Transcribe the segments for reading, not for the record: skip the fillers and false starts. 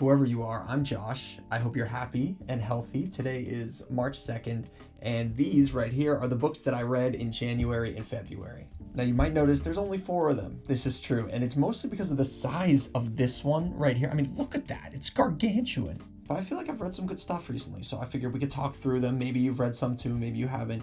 Whoever you are, I'm Josh. I hope you're happy and healthy. Today is March 2nd, and these right here are the books that I read in January and February. Now you might notice there's only 4 of them. This is true, and it's mostly because of the size of this one right here. I mean, look at that. It's gargantuan. But I feel like I've read some good stuff recently, so I figured we could talk through them. Maybe you've read some too, maybe you haven't.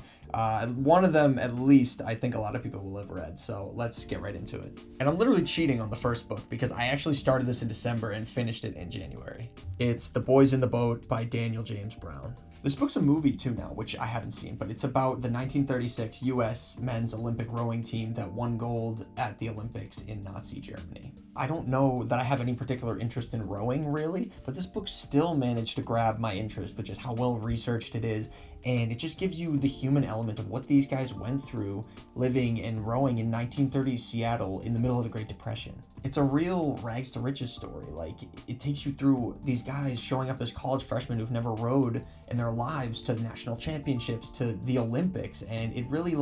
One of them, at least, I think a lot of people will have read, so let's get right into it. And I'm literally cheating on the first book because I actually started this in December and finished it in January. It's The Boys in the Boat by Daniel James Brown. This book's a movie too now, which I haven't seen, but it's about the 1936 U.S. men's Olympic rowing team that won gold at the Olympics in Nazi Germany. I don't know that I have any particular interest in rowing, really, but this book still managed to grab my interest, which is how well researched it is, and it just gives you the human element of what these guys went through living and rowing in 1930s Seattle in the middle of the Great Depression. It's a real rags to riches story. Like, it takes you through these guys showing up as college freshmen who've never rowed in their lives to the national championships, to the Olympics, and it really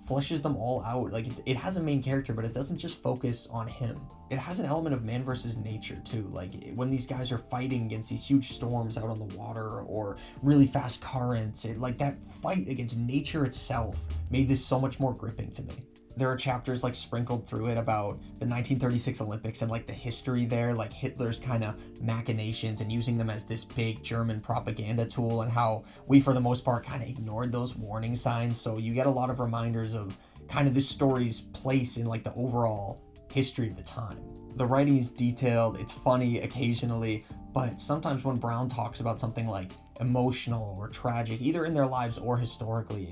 fleshes them all out. It has a main character, but it doesn't just focus on him. It has an element of man versus nature too. When these guys are fighting against these huge storms out on the water or really fast currents, that fight against nature itself made this so much more gripping to me. There are chapters sprinkled through it about the 1936 Olympics and the history there, Hitler's kind of machinations and using them as this big German propaganda tool, and how we for the most part kind of ignored those warning signs. So you get a lot of reminders of kind of this story's place in the overall history of the time. The writing is detailed, it's funny occasionally, but sometimes when Brown talks about something emotional or tragic, either in their lives or historically,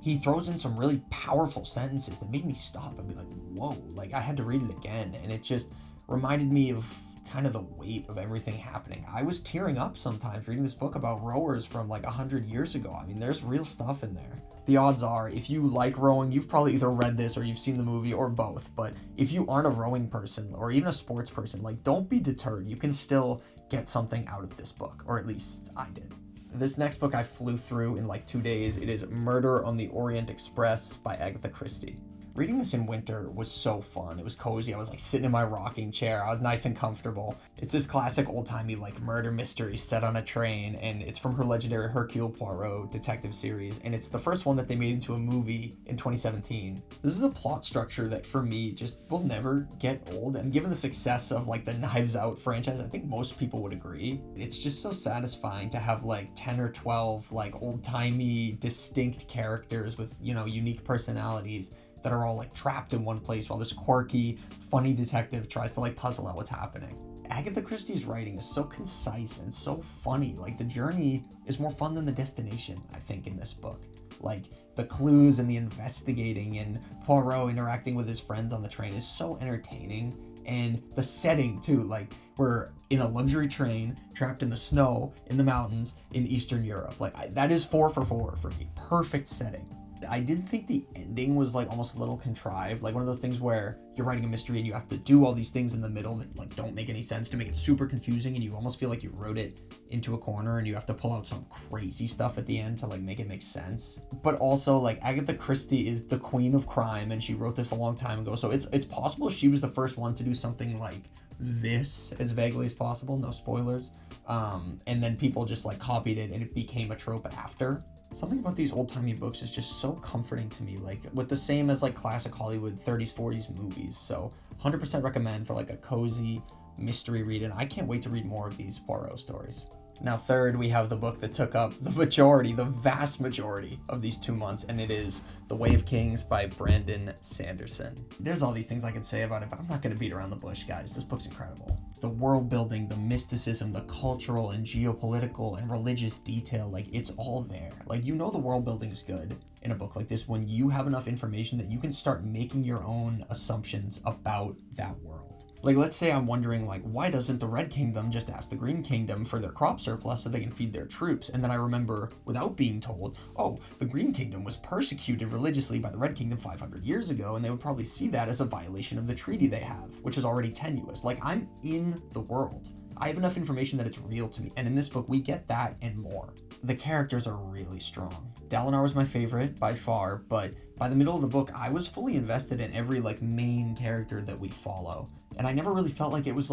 he throws in some really powerful sentences that made me stop and be like, whoa, I had to read it again. And it just reminded me of kind of the weight of everything happening. I was tearing up sometimes reading this book about rowers from 100 years ago. I mean, there's real stuff in there. The odds are, if you like rowing, you've probably either read this or you've seen the movie or both. But if you aren't a rowing person or even a sports person, don't be deterred. You can still get something out of this book, or at least I did. This next book I flew through in 2 days. It is Murder on the Orient Express by Agatha Christie. Reading this in winter was so fun. It was cozy. I was sitting in my rocking chair. I was nice and comfortable. It's this classic old-timey murder mystery set on a train, and it's from her legendary Hercule Poirot detective series, and it's the first one that they made into a movie in 2017. This is a plot structure that for me just will never get old, and given the success of the Knives Out franchise, I think most people would agree. It's just so satisfying to have 10 or 12 old-timey distinct characters with, unique personalities that are all trapped in one place while this quirky, funny detective tries to puzzle out what's happening. Agatha Christie's writing is so concise and so funny. The journey is more fun than the destination, I think, in this book. The clues and the investigating and Poirot interacting with his friends on the train is so entertaining. And the setting too, we're in a luxury train trapped in the snow in the mountains in Eastern Europe. That is 4 for 4 for me. Perfect setting. I did think the ending was almost a little contrived, one of those things where you're writing a mystery and you have to do all these things in the middle that don't make any sense to make it super confusing, and you almost feel like you wrote it into a corner and you have to pull out some crazy stuff at the end to make it make sense. But also Agatha Christie is the queen of crime, and she wrote this a long time ago, so it's possible she was the first one to do something like this as vaguely as possible, no spoilers, and then people just copied it and it became a trope after. Something about these old-timey books is just so comforting to me, with the same as classic Hollywood 30s, 40s movies. So 100% recommend for a cozy mystery read, and I can't wait to read more of these Poirot stories. Now third, we have the book that took up the vast majority of these 2 months, and it is The Way of Kings by Brandon Sanderson. There's all these things I could say about it, but I'm not going to beat around the bush, guys. This book's incredible. The world building, the mysticism, the cultural and geopolitical and religious detail, it's all there. The world building is good in a book like this when you have enough information that you can start making your own assumptions about that world. Let's say I'm wondering, why doesn't the Red Kingdom just ask the Green Kingdom for their crop surplus so they can feed their troops? And then I remember, without being told, oh, the Green Kingdom was persecuted religiously by the Red Kingdom 500 years ago, and they would probably see that as a violation of the treaty they have, which is already tenuous. I'm in the world. I have enough information that it's real to me, and in this book, we get that and more. The characters are really strong. Dalinar was my favorite by far, but by the middle of the book, I was fully invested in every main character that we follow, and I never really felt like it was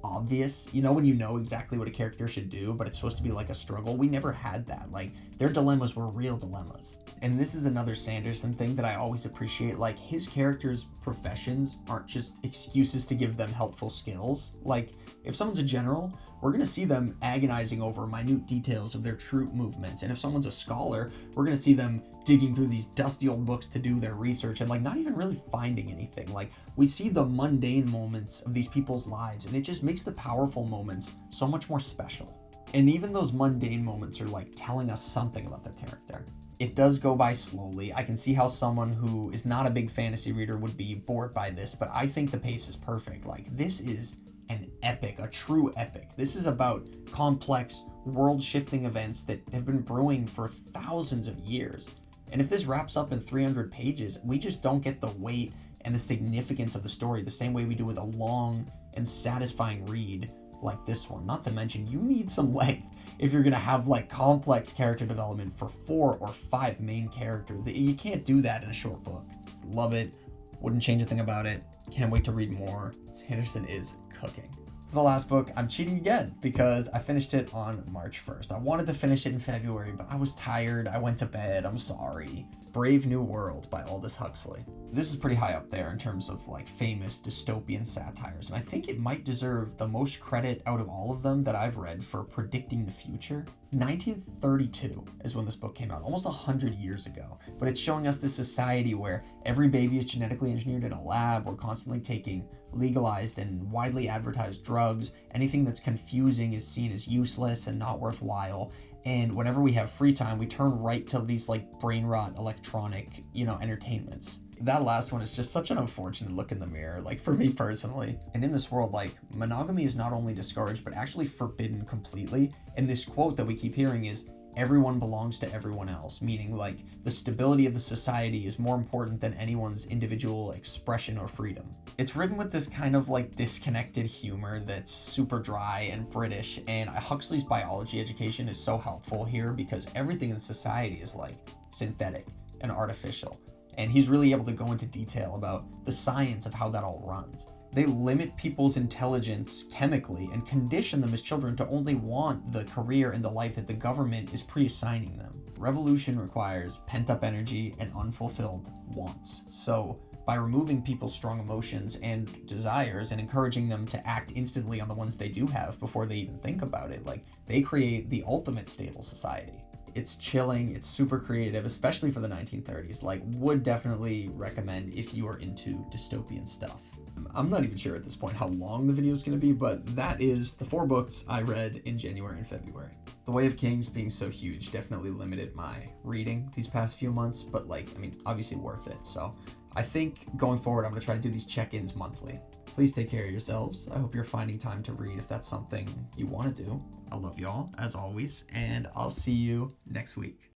obvious. You know when you know exactly what a character should do, but it's supposed to be like a struggle? We never had that. Like, their dilemmas were real dilemmas. And this is another Sanderson thing that I always appreciate. Like, his characters' professions aren't just excuses to give them helpful skills. Like, if someone's a general, we're going to see them agonizing over minute details of their troop movements. And if someone's a scholar, we're going to see them digging through these dusty old books to do their research and like not even really finding anything. Like, we see the mundane moments of these people's lives, and it just makes the powerful moments so much more special. And even those mundane moments are like telling us something about their character. It does go by slowly. I can see how someone who is not a big fantasy reader would be bored by this, but I think the pace is perfect. Like, this is an epic, a true epic. This is about complex, world-shifting events that have been brewing for thousands of years. And if this wraps up in 300 pages, we just don't get the weight and the significance of the story the same way we do with a long and satisfying read like this one. Not to mention, you need some length if you're gonna have like complex character development for 4 or 5 main characters. You can't do that in a short book. Love it. Wouldn't change a thing about it. Can't wait to read more. Sanderson is cooking. For the last book, I'm cheating again because I finished it on March 1st. I wanted to finish it in February, but I was tired. I went to bed. I'm sorry. Brave New World by Aldous Huxley. This is pretty high up there in terms of like famous dystopian satires, and I think it might deserve the most credit out of all of them that I've read for predicting the future. 1932 is when this book came out, almost 100 years ago, but it's showing us this society where every baby is genetically engineered in a lab. We're constantly taking legalized and widely advertised drugs. Anything that's confusing is seen as useless and not worthwhile. And whenever we have free time, we turn right to these like brain rot electronic, entertainments. That last one is just such an unfortunate look in the mirror, like for me personally. And in this world, like, monogamy is not only discouraged, but actually forbidden completely. And this quote that we keep hearing is, everyone belongs to everyone else, meaning like the stability of the society is more important than anyone's individual expression or freedom. It's written with this kind of like disconnected humor that's super dry and British, and Huxley's biology education is so helpful here because everything in society is like synthetic and artificial. And he's really able to go into detail about the science of how that all runs. They limit people's intelligence chemically and condition them as children to only want the career and the life that the government is pre-assigning them. Revolution requires pent-up energy and unfulfilled wants. So by removing people's strong emotions and desires and encouraging them to act instantly on the ones they do have before they even think about it, like, they create the ultimate stable society. It's chilling, it's super creative, especially for the 1930s. Like, would definitely recommend if you are into dystopian stuff. I'm not even sure at this point how long the video is going to be, but that is the 4 books I read in January and February. The Way of Kings being so huge definitely limited my reading these past few months, but obviously worth it. So I think going forward, I'm going to try to do these check-ins monthly. Please take care of yourselves. I hope you're finding time to read if that's something you want to do. I love y'all, as always, and I'll see you next week.